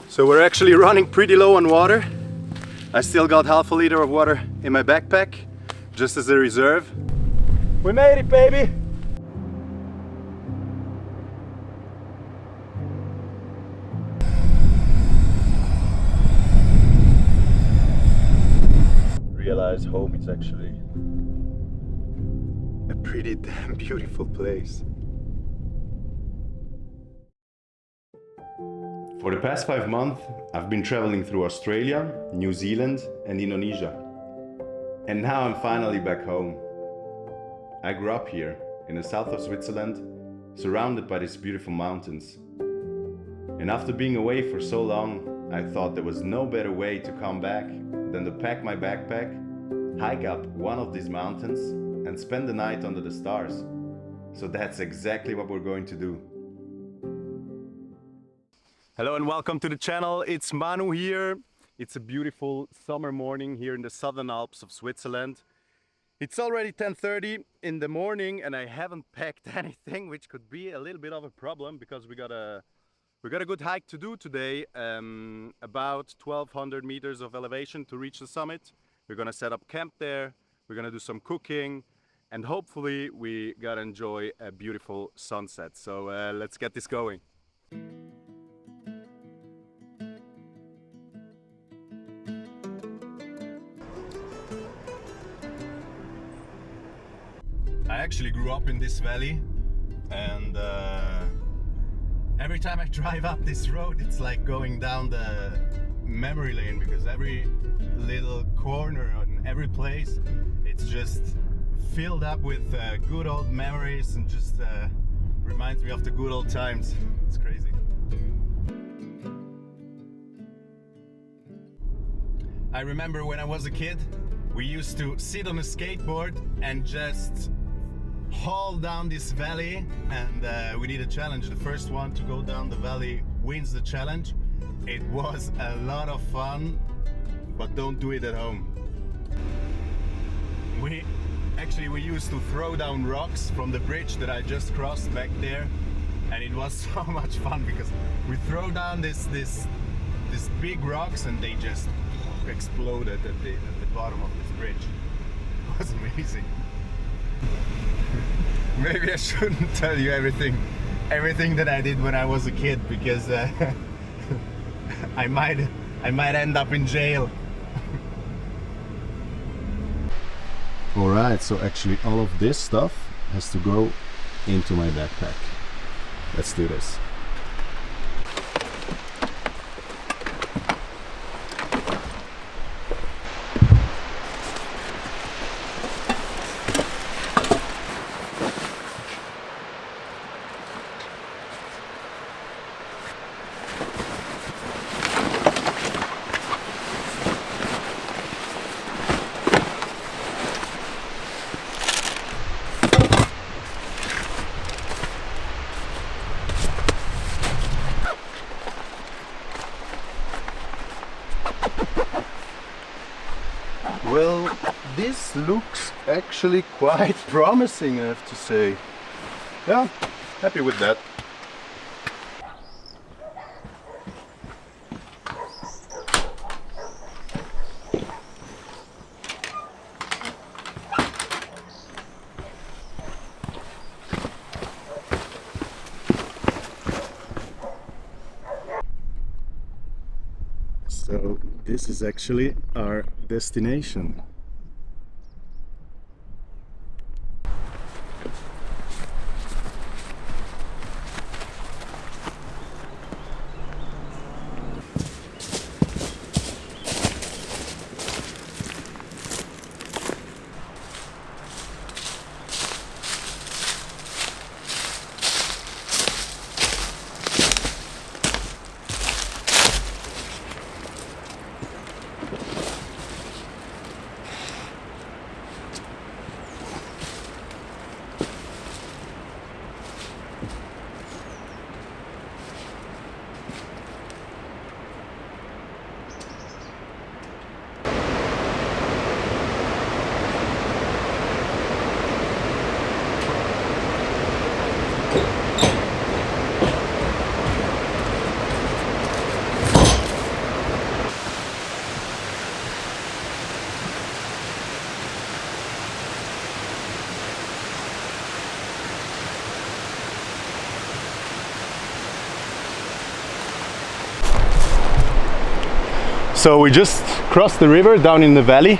So we're actually running pretty low on water. I still got half a liter of water in my backpack, just as a reserve. We made it, baby! Realize home is actually a pretty damn beautiful place. For the past 5 months, I've been traveling through Australia, New Zealand and Indonesia. And now I'm finally back home. I grew up here, in the south of Switzerland, surrounded by these beautiful mountains. And after being away for so long, I thought there was no better way to come back than to pack my backpack, hike up one of these mountains and spend the night under the stars. So that's exactly what we're going to do. Hello and welcome to the channel. It's Manu here. It's a beautiful summer morning here in the southern Alps of Switzerland. It's already 10:30 in the morning and I haven't packed anything, which could be a little bit of a problem because we got a good hike to do today, about 1200 meters of elevation to reach the summit. We're gonna set up camp there, we're gonna do some cooking, and hopefully we gotta enjoy a beautiful sunset. So let's get this going. I actually grew up in this valley, and every time I drive up this road it's like going down the memory lane, because every little corner and every place it's just filled up with good old memories and just reminds me of the good old times. It's crazy. I remember when I was a kid, we used to sit on a skateboard and just haul down this valley, and we did a challenge. The first one to go down the valley wins the challenge. It was a lot of fun, but don't do it at home. We used to throw down rocks from the bridge that I just crossed back there, and it was so much fun because we throw down this big rocks and they just exploded at the bottom of this bridge. It was amazing. Maybe I shouldn't tell you everything that I did when I was a kid, because I might end up in jail. Alright, so actually all of this stuff has to go into my backpack. Let's do this. Well, this looks actually quite promising, I have to say. Yeah, happy with that. So this is actually our destination. So we just crossed the river down in the valley.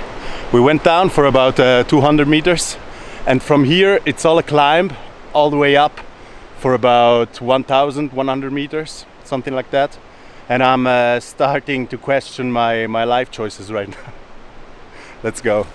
We went down for about 200 meters, and from here it's all a climb all the way up for about 1,100 meters, something like that. And I'm starting to question my life choices right now. Let's go.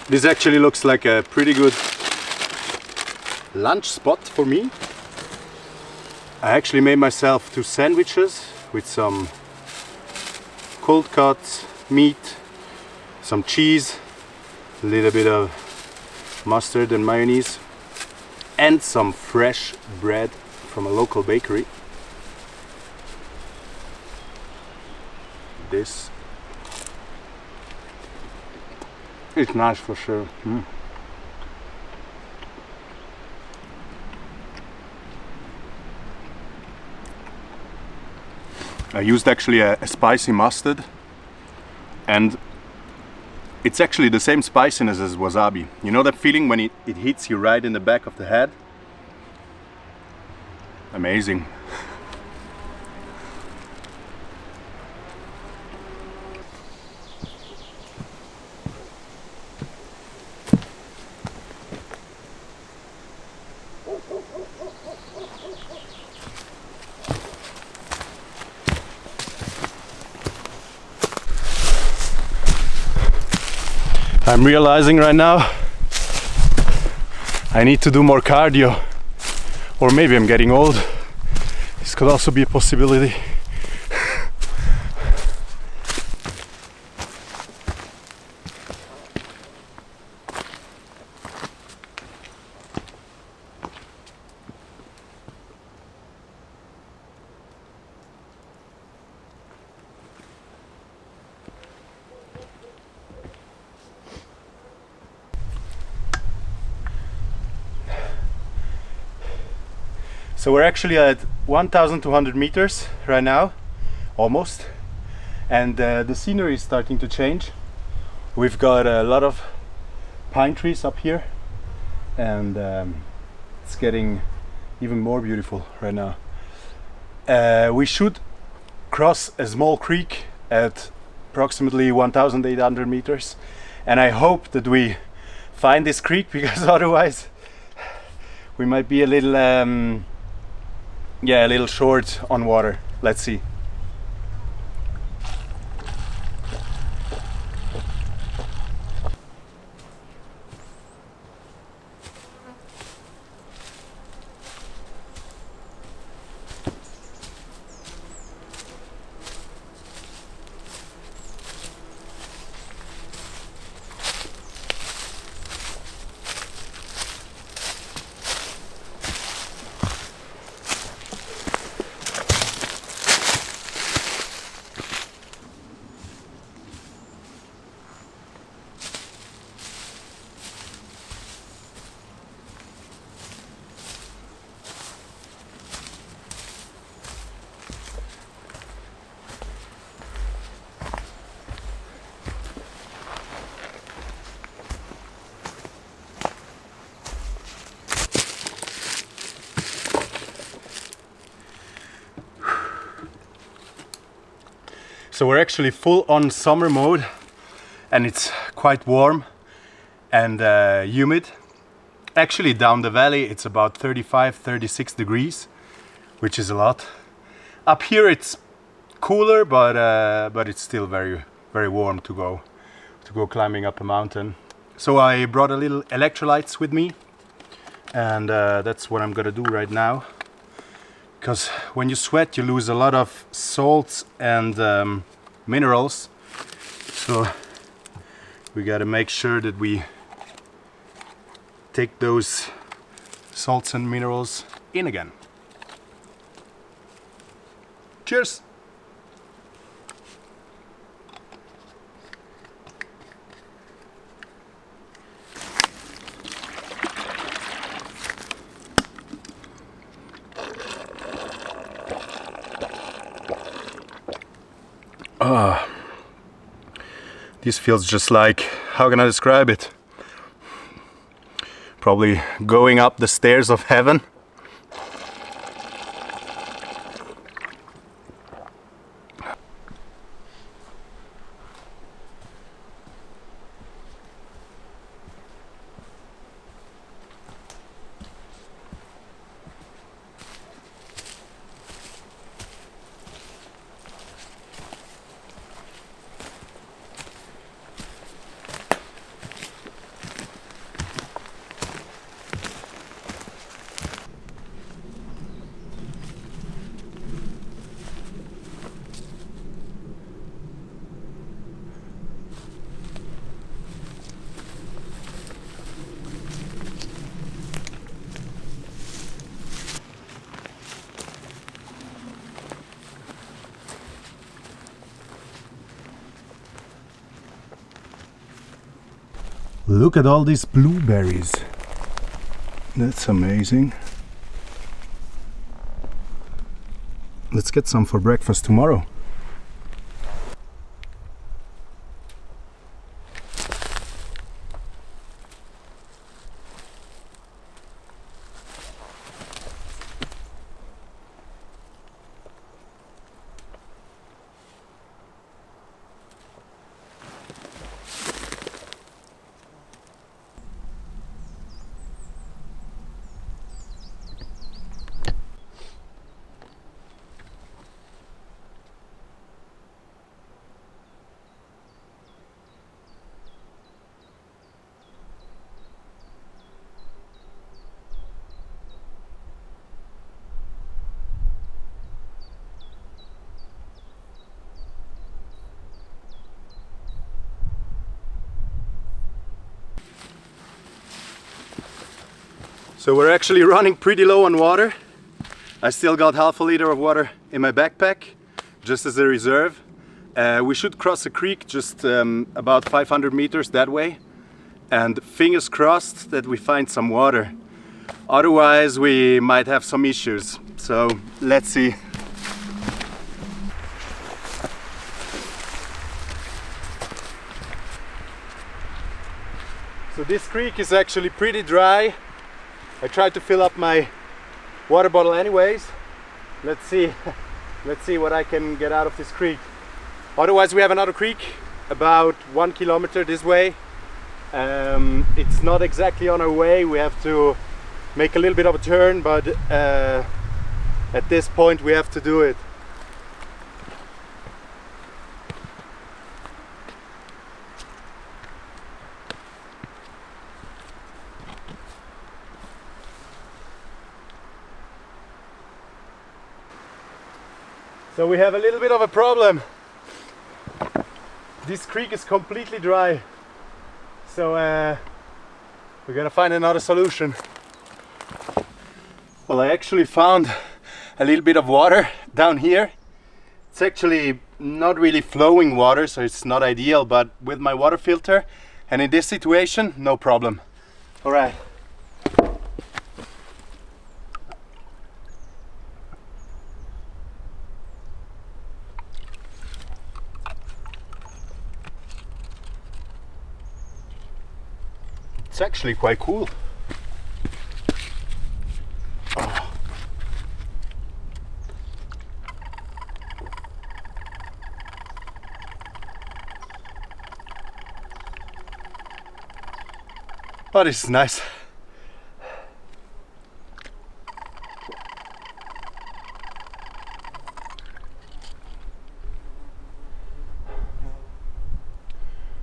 This actually looks like a pretty good lunch spot for me. I actually made myself 2 sandwiches with some cold cut meat, some cheese, a little bit of mustard and mayonnaise, and some fresh bread from a local bakery. This it's nice for sure. I used actually a spicy mustard, and it's actually the same spiciness as wasabi. You know that feeling when it hits you right in the back of the head? Amazing. I'm realizing right now I need to do more cardio, or maybe I'm getting old. This could also be a possibility. So we're actually at 1,200 meters right now, almost, and the scenery is starting to change. We've got a lot of pine trees up here, and it's getting even more beautiful right now. We should cross a small creek at approximately 1,800 meters, and I hope that we find this creek, because otherwise we might be a little a little short on water. Let's see. So we're actually full on summer mode, and it's quite warm and humid. Actually down the valley it's about 35-36 degrees, which is a lot. Up here it's cooler, but it's still very warm to go climbing up a mountain. So I brought a little electrolytes with me, and that's what I'm gonna do right now. Because when you sweat you lose a lot of salts and minerals, so we gotta make sure that we take those salts and minerals in again. Cheers! This feels just like, how can I describe it? Probably going up the stairs of heaven. Look at all these blueberries. That's amazing. Let's get some for breakfast tomorrow. So we're actually running pretty low on water. I still got half a liter of water in my backpack, just as a reserve. We should cross a creek just about 500 meters that way. And fingers crossed that we find some water. Otherwise we might have some issues. So let's see. So this creek is actually pretty dry. I tried to fill up my water bottle anyways. Let's see what I can get out of this creek. Otherwise we have another creek about 1 kilometer this way. It's not exactly on our way. We have to make a little bit of a turn, but at this point we have to do it. So we have a little bit of a problem. This creek is completely dry. So we're gonna find another solution. Well, I actually found a little bit of water down here. It's actually not really flowing water, so it's not ideal, but with my water filter and in this situation, no problem. All right. It's actually quite cool. Oh. Oh, this is nice.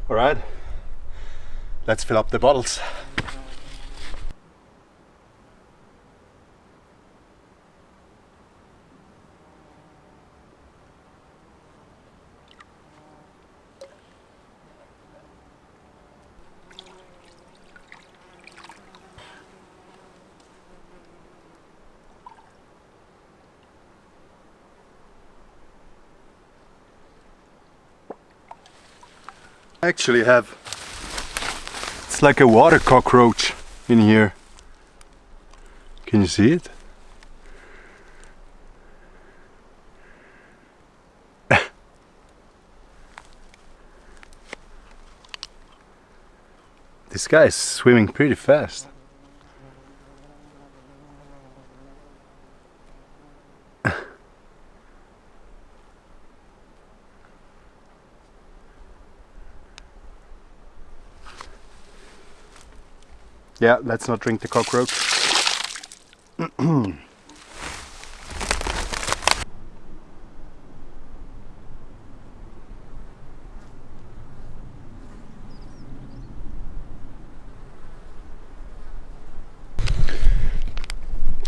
All right. Let's fill up the bottles. I actually have, it's like a water cockroach in here. Can you see it? This guy is swimming pretty fast. Yeah, let's not drink the cockroach.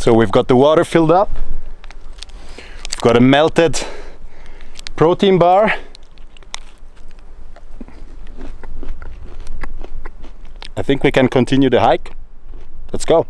So we've got the water filled up. We've got a melted protein bar. I think we can continue the hike. Let's go.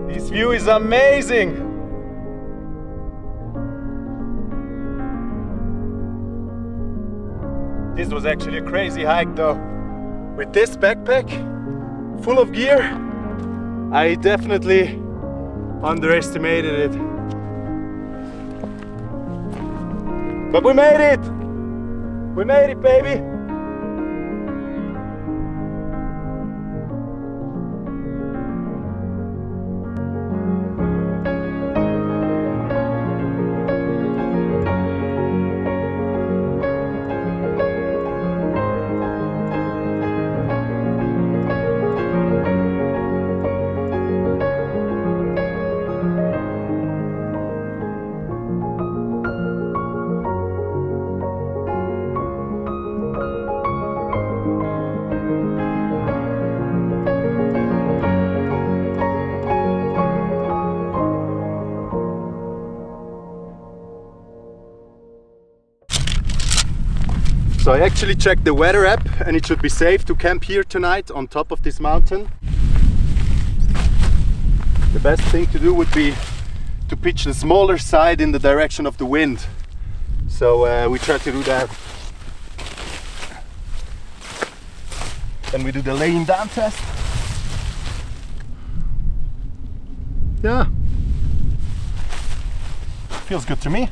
This view is amazing! This was actually a crazy hike though. With this backpack full of gear, I definitely underestimated it. But we made it! We made it, baby! So I actually checked the weather app and it should be safe to camp here tonight on top of this mountain. The best thing to do would be to pitch the smaller side in the direction of the wind. So we try to do that. Then we do the laying down test. Yeah, feels good to me.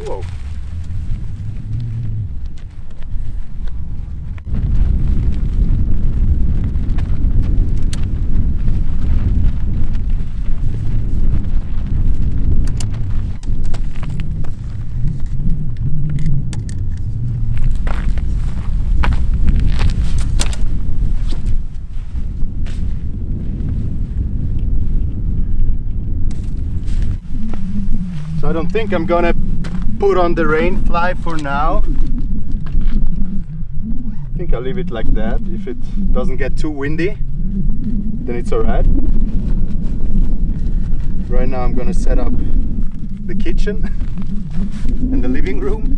Whoa. don't think I'm gonna put on the rain fly for now. I think I'll leave it like that. If it doesn't get too windy, then it's alright. Right now I'm gonna set up the kitchen and the living room,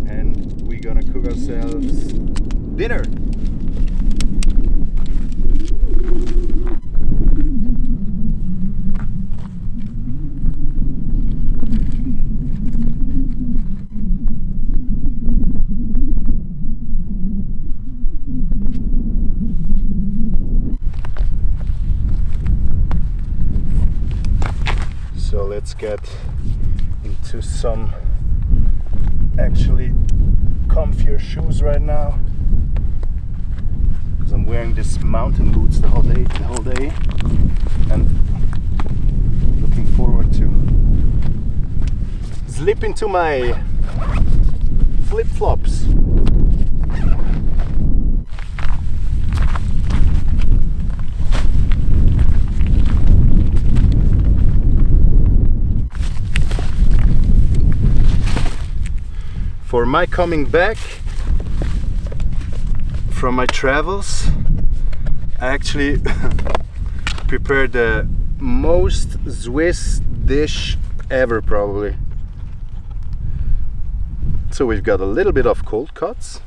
and we're gonna cook ourselves dinner. So let's get into some actually comfier shoes right now, because I'm wearing this mountain boots the whole day, and looking forward to slip into my flip-flops. For my coming back from my travels, I actually prepared the most Swiss dish ever, probably. So we've got a little bit of cold cuts.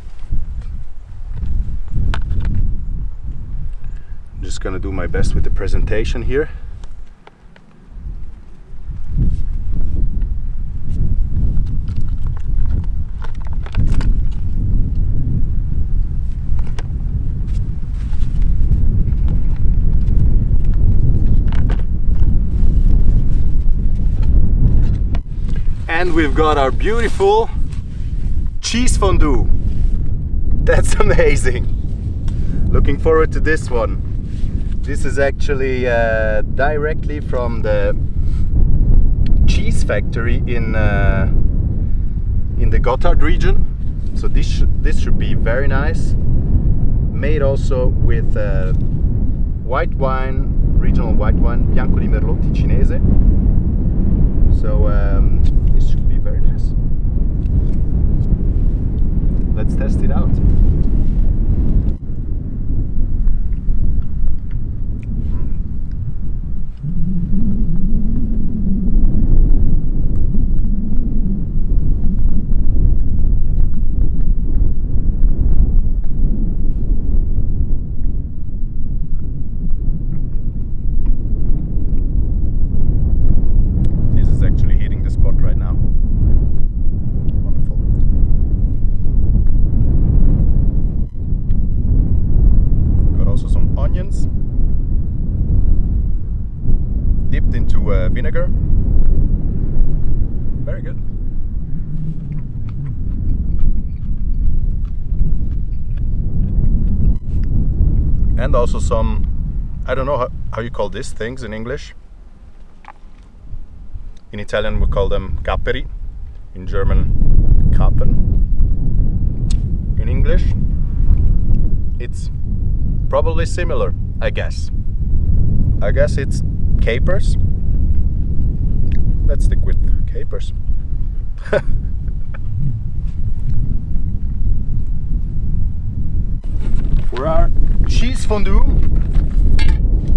I'm just gonna do my best with the presentation here. And we've got our beautiful cheese fondue. That's amazing. Looking forward to this one. This is actually directly from the cheese factory in the Gotthard region. So this should be very nice. Made also with white wine, regional white wine, Bianco di Merlot Ticinese. So this should be very nice. Let's test it out. Dipped into vinegar. Very good. And also some, I don't know how you call these things in English. In Italian we call them capperi. In German, Kappen. In English, it's probably similar, I guess. I guess it's capers. Let's stick with capers. For our cheese fondue,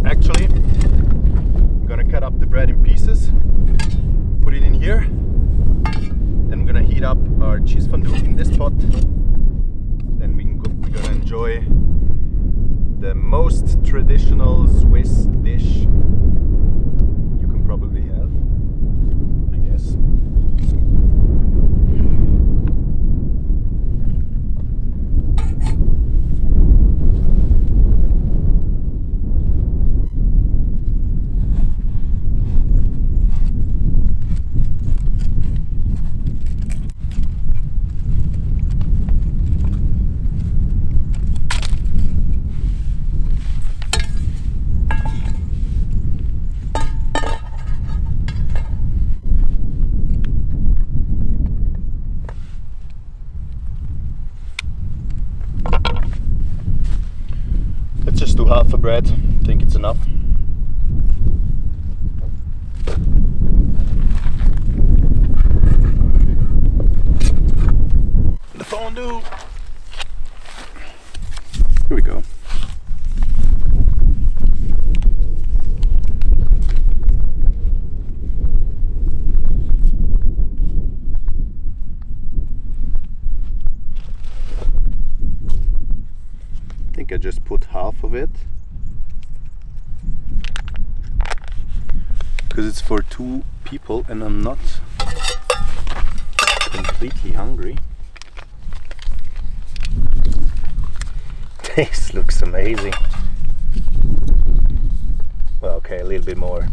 actually, I'm gonna cut up the bread in pieces, put it in here, then we're gonna heat up our cheese fondue in this pot. Then we're gonna enjoy the most traditional Swiss dish you can probably have, I guess. Let's just do half a bread. I think it's enough. fondue. Here we go. I think I just put half of it because it's for 2 people and I'm not completely hungry. This looks amazing. Well, okay, a little bit more.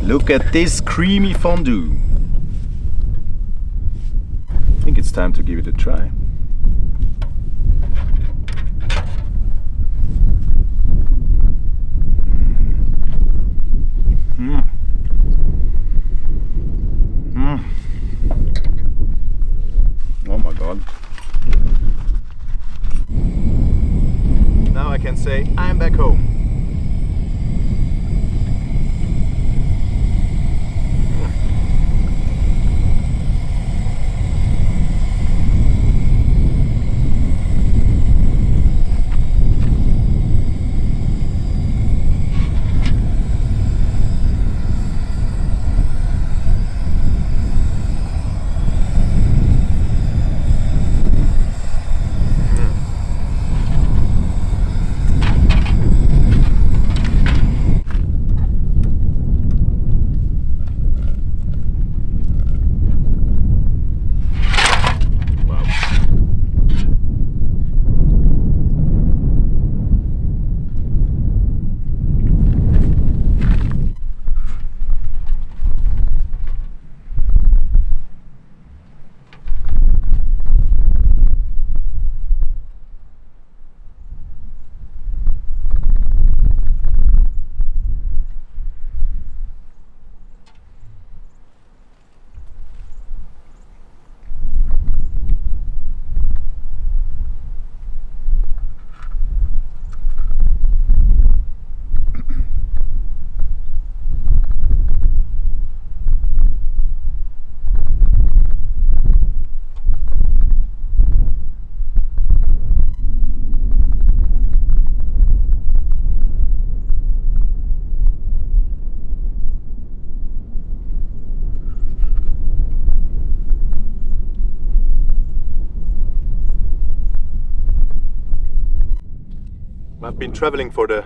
Look at this creamy fondue. I think it's time to give it a try. Oh my god. Now I can say I'm back home. I've been traveling for the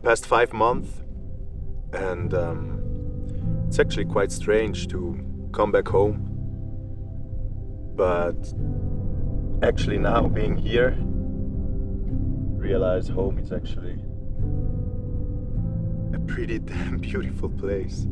past 5 months, and it's actually quite strange to come back home. But actually now being here, realize home is actually a pretty damn beautiful place.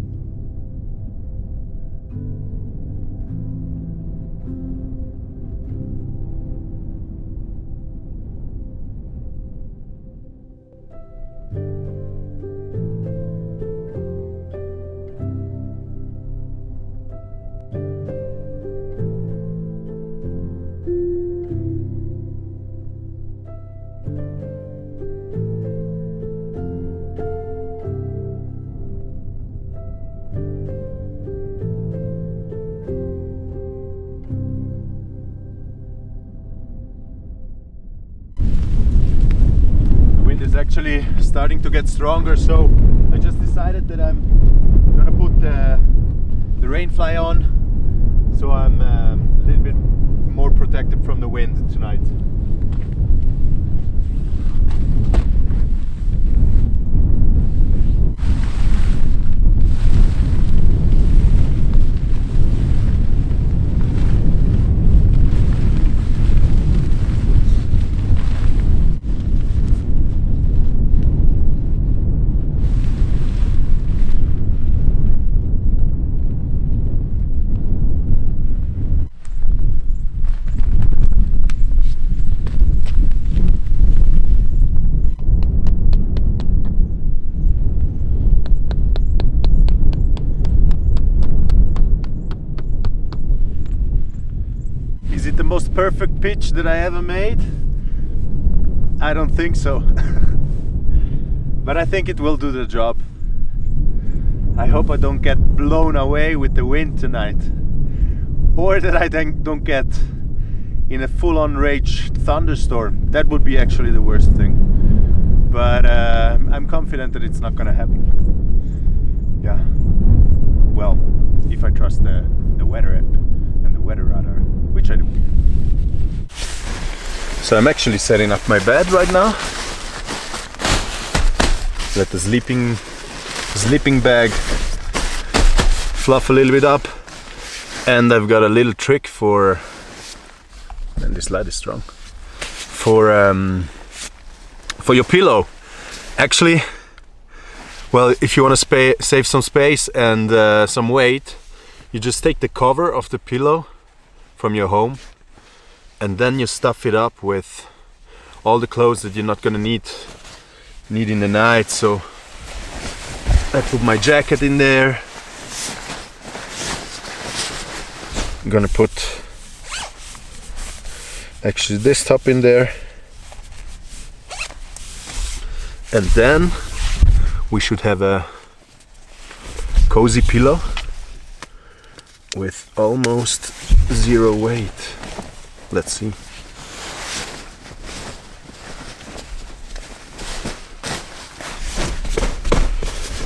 Actually starting to get stronger, so I just decided that I'm gonna put the rain fly on, so I'm a little bit more protected from the wind tonight. most perfect pitch that I ever made? I don't think so. But I think it will do the job. I hope I don't get blown away with the wind tonight. Or that I then don't get in a full-on rage thunderstorm. That would be actually the worst thing. But I'm confident that it's not gonna happen. Yeah. Well, if I trust the weather app and the weather radar, which I do. So I'm actually setting up my bed right now. Let the sleeping bag fluff a little bit up. And I've got a little trick for, and this light is strong, for your pillow. Actually, well, if you want to save some space and some weight, you just take the cover of the pillow from your home and then you stuff it up with all the clothes that you're not gonna need in the night. So I put my jacket in there. I'm gonna put actually this top in there, and then we should have a cozy pillow with almost zero weight. Let's see.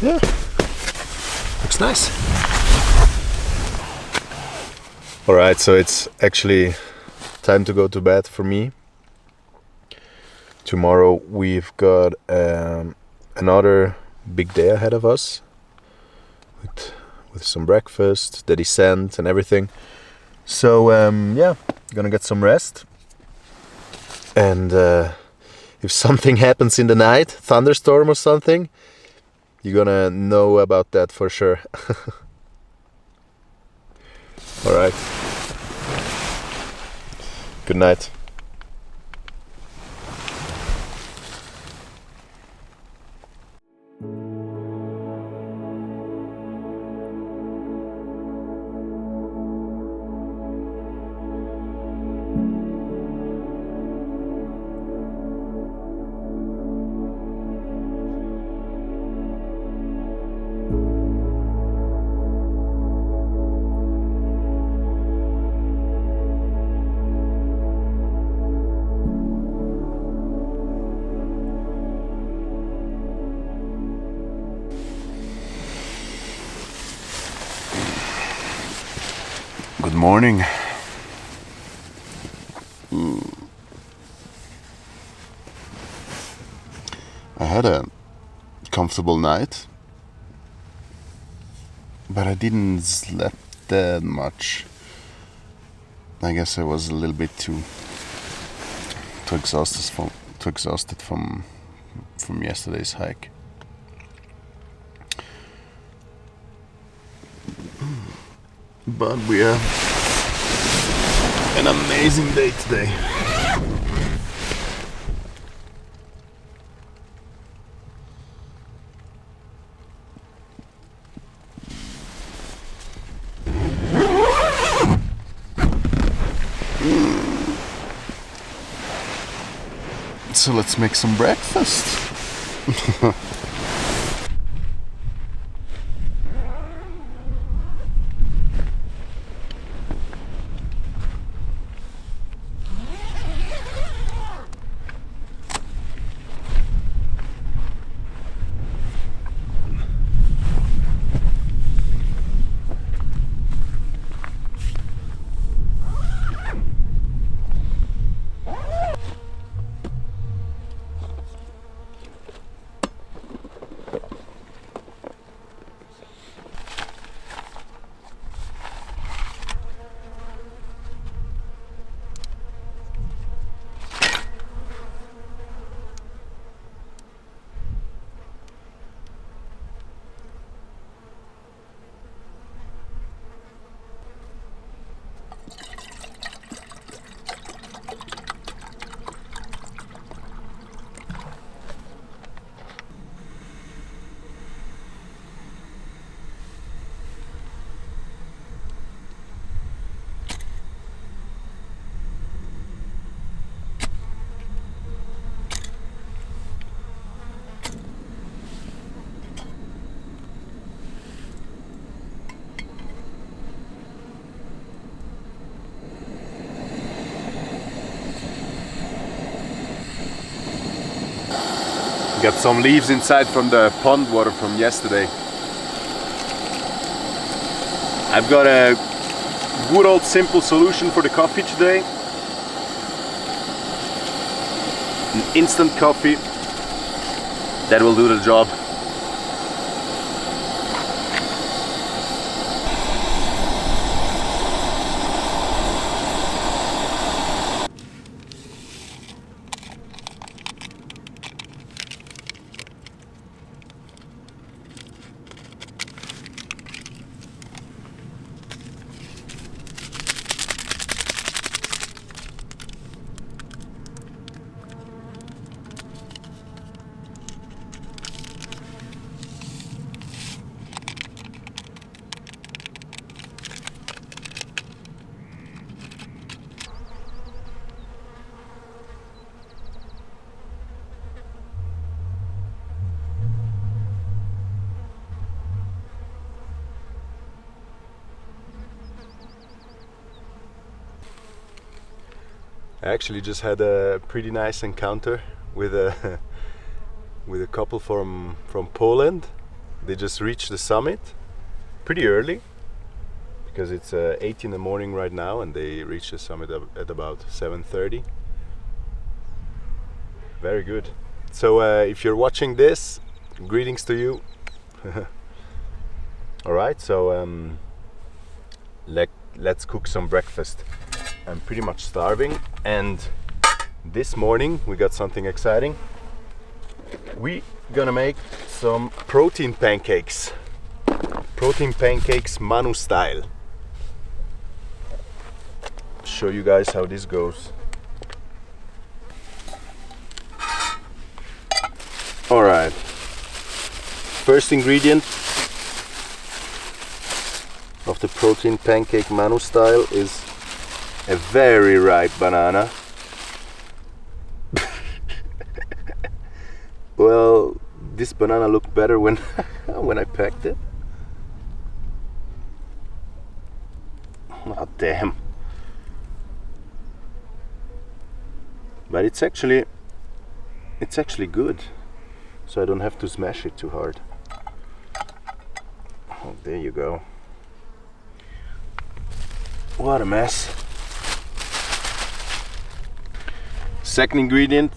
Yeah, looks nice. All right, so it's actually time to go to bed for me. Tomorrow we've got another big day ahead of us with some breakfast, the descent and everything. So yeah, gonna get some rest. And if something happens in the night, thunderstorm or something, you're gonna know about that for sure. All right. Good night. Good morning. I had a comfortable night, but I didn't sleep that much. I guess I was a little bit too exhausted from yesterday's hike. But we have an amazing day today. So let's make some breakfast. Got some leaves inside from the pond water from yesterday. I've got a good old simple solution for the coffee today. An instant coffee that will do the job. I actually just had a pretty nice encounter with a couple from Poland. They just reached the summit pretty early because it's 8 in the morning right now, and they reached the summit at about 7:30. Very good. So if you're watching this, greetings to you. All right, so let's cook some breakfast. I'm pretty much starving, and this morning we got something exciting. We gonna make some protein pancakes. Protein pancakes Manu style. Show you guys how this goes. All right. First ingredient of the protein pancake Manu style is a very ripe banana. Well, this banana looked better when when I packed it. Oh damn. But it's actually good. So I don't have to smash it too hard. Oh, there you go. What a mess. Second ingredient,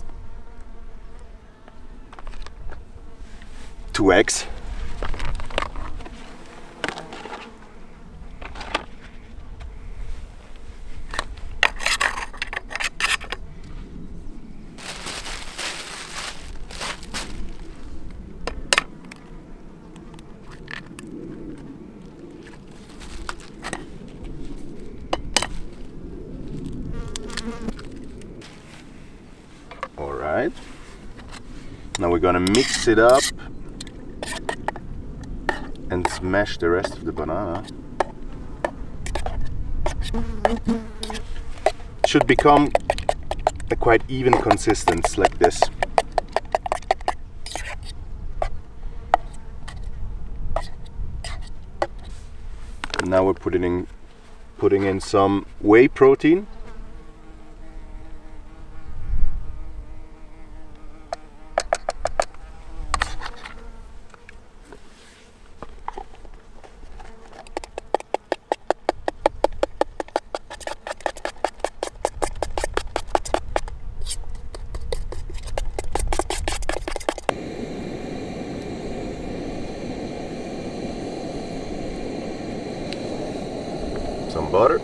2 eggs. Alright, now we're gonna mix it up and smash the rest of the banana. It should become a quite even consistency like this. And now we're putting in some whey protein. Some butter.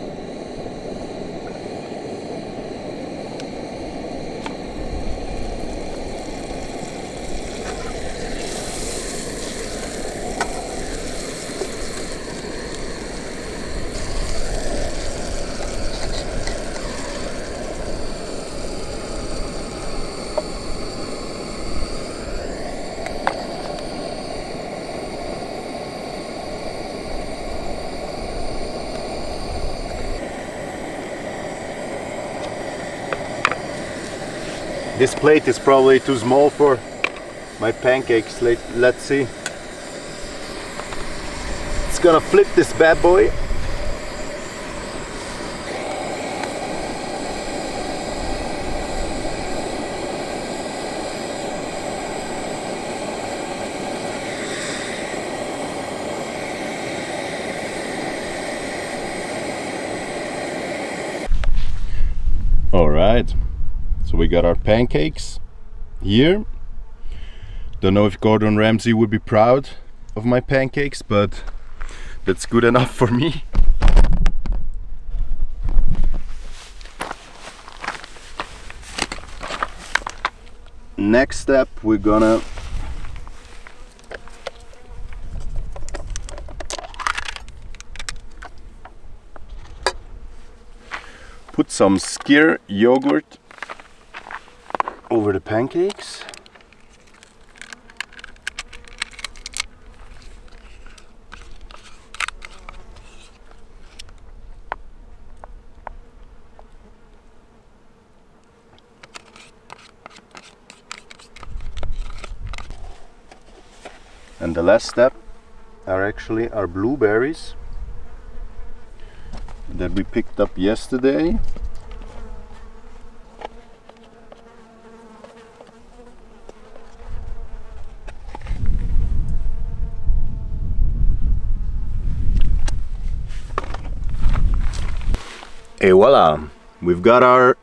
This plate is probably too small for my pancakes. Let's see. It's gonna flip this bad boy. All right, so we got our pancakes here. Don't know if Gordon Ramsay would be proud of my pancakes, but that's good enough for me. Next step, we're gonna put some skyr yogurt over the pancakes. And the last step are actually our blueberries that we picked up yesterday. Et voila! We've got our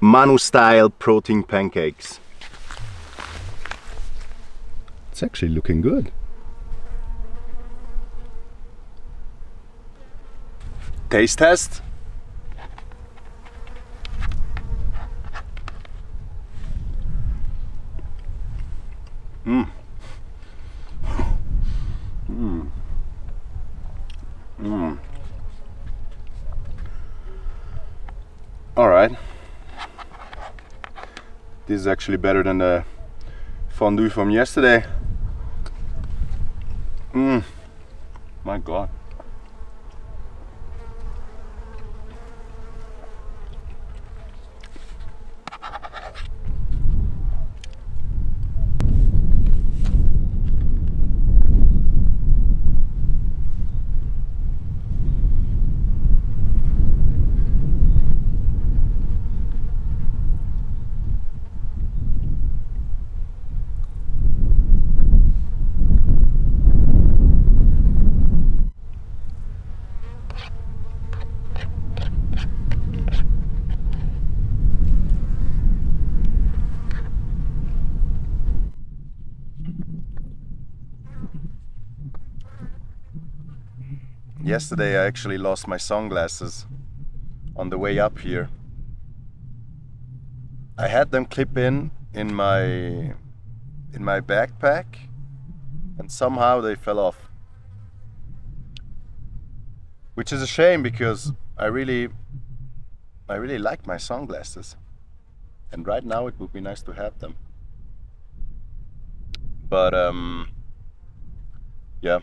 Manu style protein pancakes. It's actually looking good. Taste test. Mmm. Mmm. Mmm. All right. This is actually better than the fondue from yesterday. Mmm. My God. Yesterday I actually lost my sunglasses on the way up here. I had them clip in my backpack and somehow they fell off. Which is a shame because I really like my sunglasses. And right now it would be nice to have them. But yeah.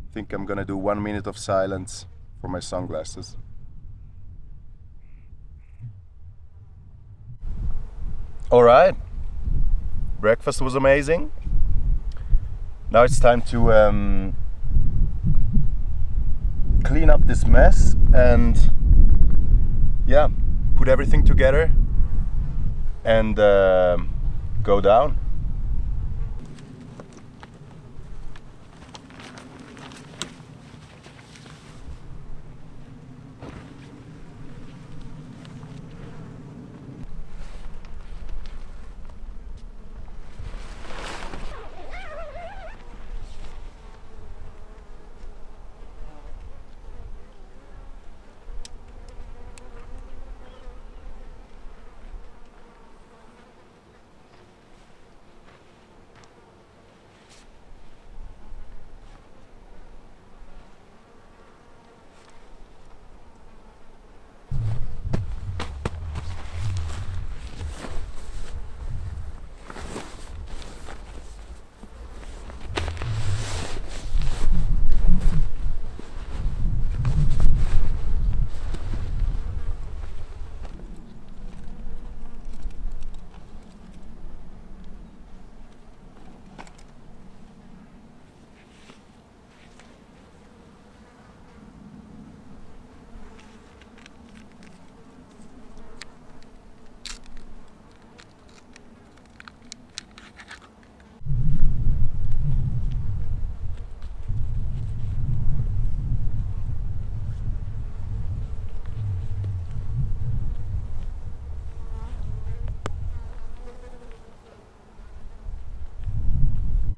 I think I'm gonna do 1 minute of silence for my sunglasses. All right, breakfast was amazing. Now it's time to clean up this mess and yeah, put everything together and go down.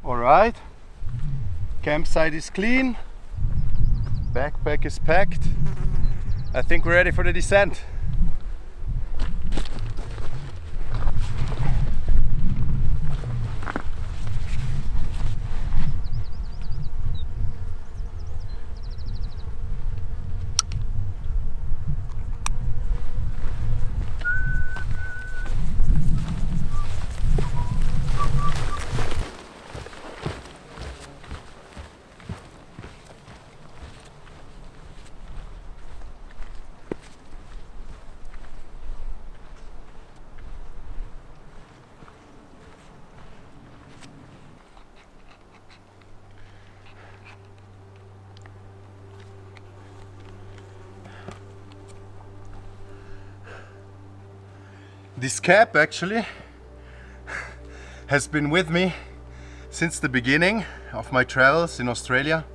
Alright, campsite is clean, backpack is packed. I think we're ready for the descent. This cap actually has been with me since the beginning of my travels in Australia,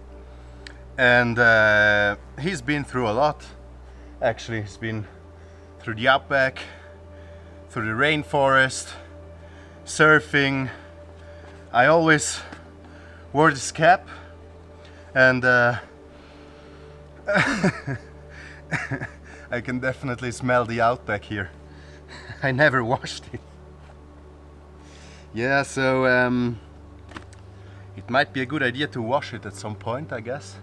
and he's been through a lot. Actually, he's been through the outback, through the rainforest, surfing. I always wore this cap, and I can definitely smell the outback here. I never washed it. Yeah, so it might be a good idea to wash it at some point, I guess.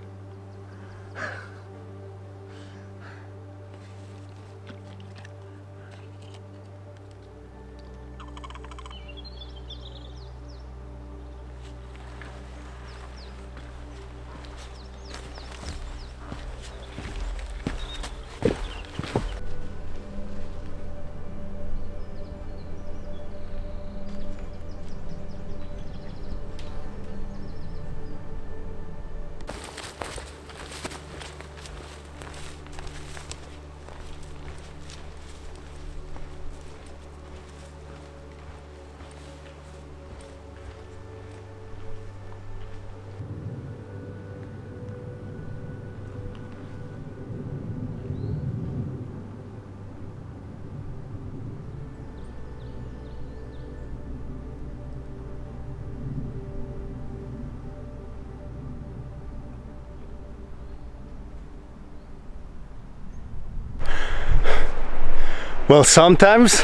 Well, sometimes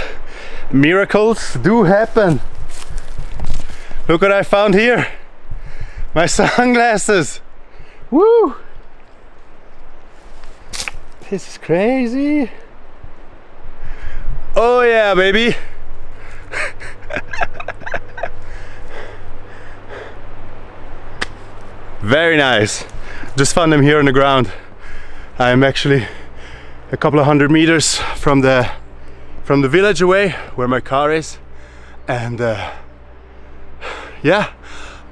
miracles do happen. Look what I found here. My sunglasses. Woo! This is crazy. Oh yeah, baby. Very nice. Just found them here on the ground. I am actually a couple of 100 meters from the village away where my car is, and yeah,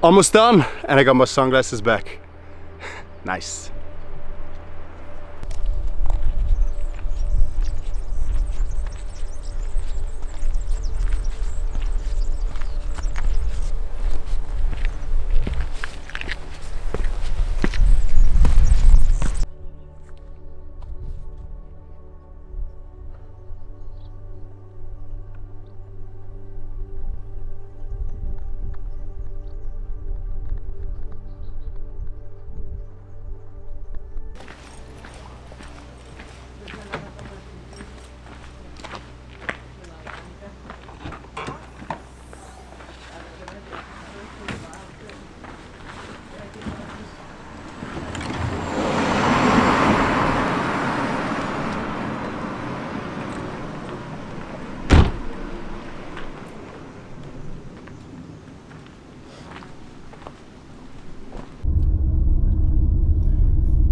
almost done, and I got my sunglasses back. Nice.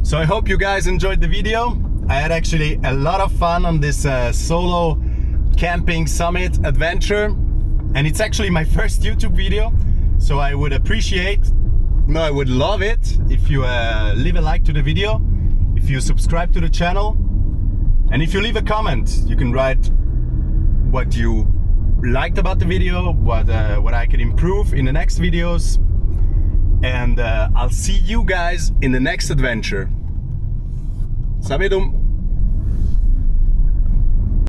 So I hope you guys enjoyed the video. I had actually a lot of fun on this solo camping summit adventure, and it's actually my first YouTube video, so I would I would love it if you leave a like to the video, if you subscribe to the channel, and if you leave a comment. You can write what you liked about the video, what I could improve in the next videos, and I'll see you guys in the next adventure. Sabidum!